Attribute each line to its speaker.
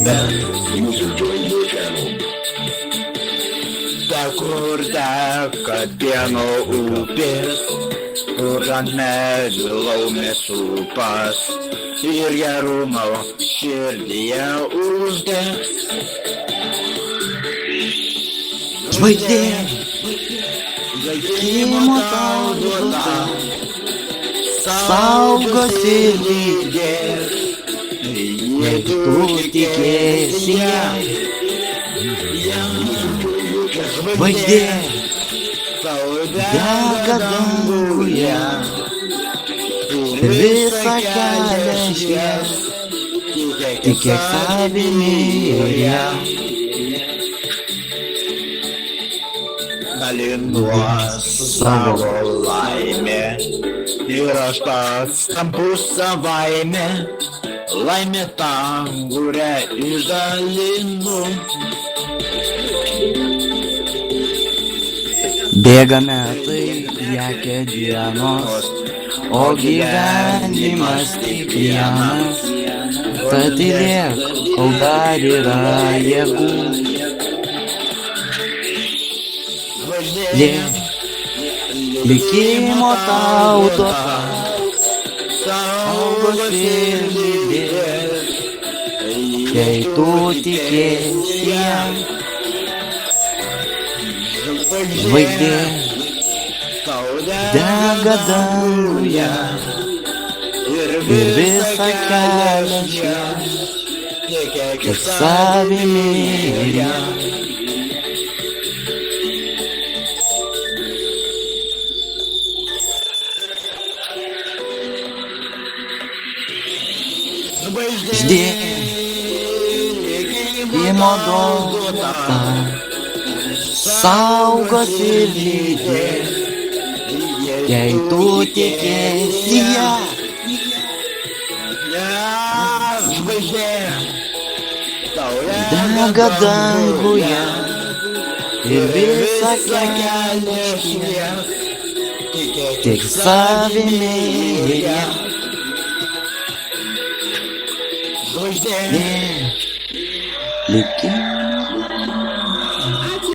Speaker 1: laimę. Ta kur teka pieno upės, kur ant medžių laumės upas ir gerumo širdyje uždegs.
Speaker 2: Žvaigždė, veikimo tau duota, saugos ir lydės, jei tu tikėsi ją. Žvaigždė, dega danguje, visą kelią švies, tikėk savimi ir ją.
Speaker 1: Dalinuos savo laimę ir aš pats tampu savaime, laimė tam, kurią išdalinu.
Speaker 2: Bėga metai, lekia dienos, o gyvenimas tik vienas. Tad tylėk, kol dar yra jėgų. Likimo tau duota, saugos ir lydės, jei tu tikėsi ją. Žvaigždė, dega danguje ir visą kelią švies, tikėk savimi ir ją. Žvaigždė, likimo duota, saugos ir lydės, jei tu tikėsi ją.
Speaker 1: Žvaigždė,
Speaker 2: dega danguje ir visą kelią švies, tik savimi ir ją. Žvaigždė, likimo